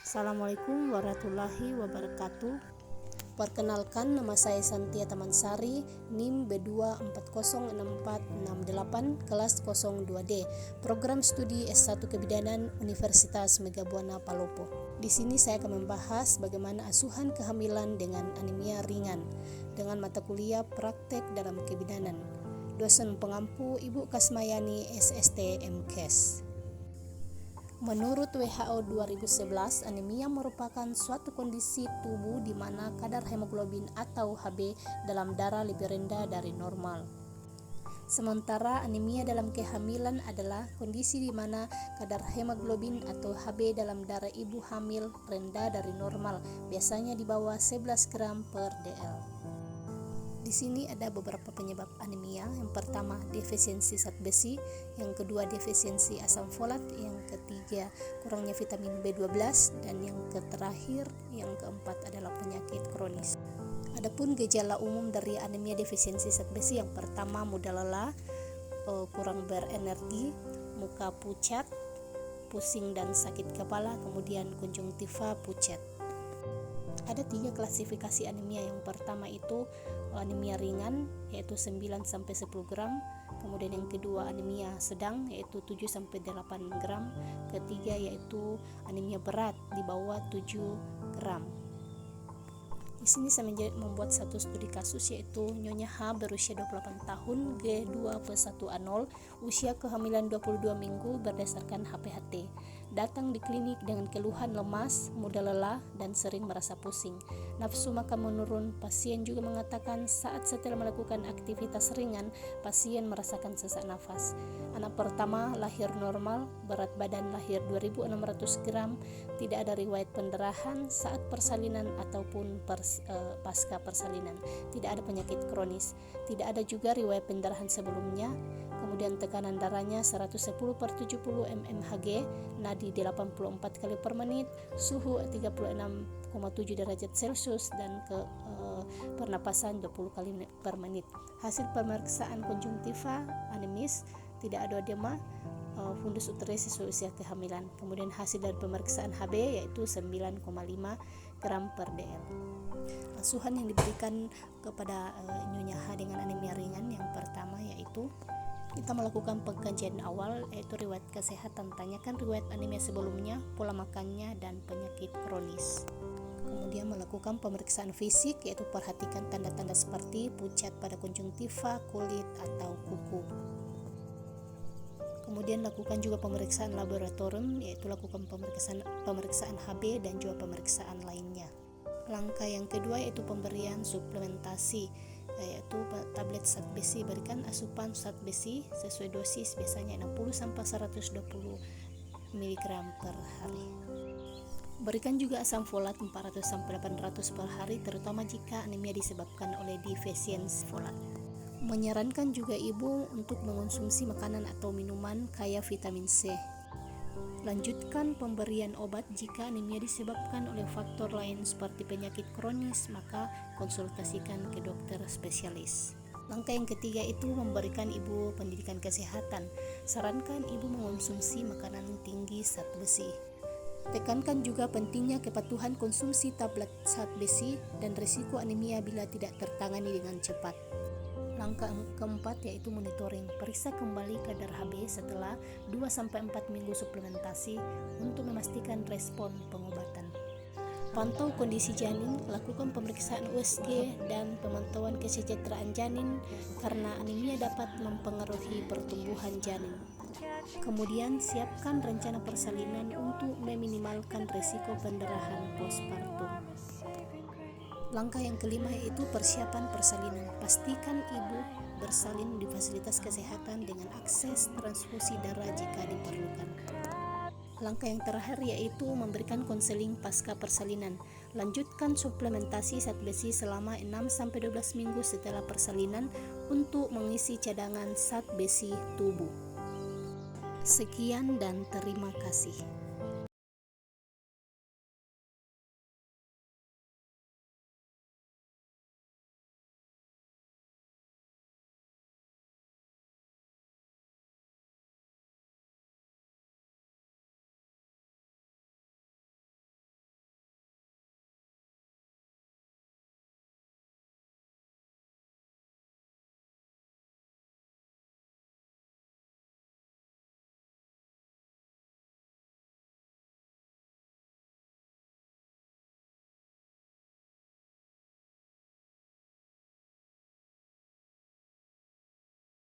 Assalamualaikum warahmatullahi wabarakatuh. Perkenalkan, nama saya Santia Tamansari, NIM B2406468, kelas 02D, Program Studi S1 Kebidanan Universitas Megabuana Palopo. Di sini saya akan membahas bagaimana asuhan kehamilan dengan anemia ringan dengan mata kuliah praktek dalam kebidanan. Dosen pengampu Ibu Kasmayani, SST MKes. Menurut WHO 2011, anemia merupakan suatu kondisi tubuh di mana kadar hemoglobin atau Hb dalam darah lebih rendah dari normal. Sementara anemia dalam kehamilan adalah kondisi di mana kadar hemoglobin atau Hb dalam darah ibu hamil rendah dari normal, biasanya di bawah 11 gram per dl. Di sini ada beberapa penyebab anemia. Yang pertama, defisiensi zat besi, yang kedua defisiensi asam folat, yang ketiga kurangnya vitamin B12, dan yang terakhir yang keempat adalah penyakit kronis. Adapun gejala umum dari anemia defisiensi zat besi, yang pertama mudah lelah, kurang berenergi, muka pucat, pusing dan sakit kepala, kemudian konjungtiva pucat. Ada 3 klasifikasi anemia. Yang pertama itu anemia ringan, yaitu 9-10 gram. Kemudian yang kedua anemia sedang, yaitu 7-8 gram. Ketiga yaitu anemia berat di bawah 7 gram. Di sini saya membuat satu studi kasus, yaitu Nyonya H berusia 28 tahun, G2+1A0, usia kehamilan 22 minggu berdasarkan HPHT. Datang di klinik dengan keluhan lemas, mudah lelah, dan sering merasa pusing. Nafsu makan menurun. Pasien juga mengatakan saat setelah melakukan aktivitas ringan, pasien merasakan sesak nafas. Anak pertama lahir normal, berat badan lahir 2.600 gram, tidak ada riwayat pendarahan saat persalinan ataupun pasca persalinan, tidak ada penyakit kronis, tidak ada juga riwayat pendarahan sebelumnya. Kemudian tekanan darahnya 110/70 mmHg, nadi 84 kali per menit, suhu 36,7 derajat Celcius, dan pernapasan 20 kali per menit. Hasil pemeriksaan konjungtiva anemis, tidak ada edema, fundus uterus sesuai usia kehamilan. Kemudian hasil dari pemeriksaan Hb yaitu 9,5 gram per dl. Asuhan yang diberikan kepada Nyonya H dengan anemia ringan, yang pertama yaitu kita melakukan pengkajian awal, yaitu riwayat kesehatan, tanyakan riwayat anemia sebelumnya, pola makannya, dan penyakit kronis. Kemudian melakukan pemeriksaan fisik, yaitu perhatikan tanda-tanda seperti pucat pada konjungtiva, kulit, atau kuku. Kemudian lakukan juga pemeriksaan laboratorium, yaitu lakukan pemeriksaan Hb dan juga pemeriksaan lainnya. Langkah yang kedua yaitu pemberian suplementasi, yaitu tablet zat besi. Berikan asupan zat besi sesuai dosis, biasanya 60-120 mg per hari. Berikan juga asam folat 400-800 per hari, terutama jika anemia disebabkan oleh defisiensi folat. Menyarankan juga ibu untuk mengonsumsi makanan atau minuman kaya vitamin C. Lanjutkan pemberian obat jika anemia disebabkan oleh faktor lain seperti penyakit kronis, maka konsultasikan ke dokter spesialis. Langkah yang ketiga itu memberikan ibu pendidikan kesehatan. Sarankan ibu mengonsumsi makanan tinggi zat besi. Tekankan juga pentingnya kepatuhan konsumsi tablet zat besi dan risiko anemia bila tidak tertangani dengan cepat. Langkah keempat yaitu monitoring. Periksa kembali kadar Hb setelah 2-4 minggu suplementasi untuk memastikan respon pengobatan. Pantau kondisi janin, lakukan pemeriksaan USG dan pemantauan kesejahteraan janin karena anemia dapat mempengaruhi pertumbuhan janin. Kemudian siapkan rencana persalinan untuk meminimalkan risiko pendarahan postpartum. Langkah yang kelima yaitu persiapan persalinan. Pastikan ibu bersalin di fasilitas kesehatan dengan akses transfusi darah jika diperlukan. Langkah yang terakhir yaitu memberikan konseling pasca persalinan. Lanjutkan suplementasi zat besi selama 6-12 minggu setelah persalinan untuk mengisi cadangan zat besi tubuh. Sekian dan terima kasih.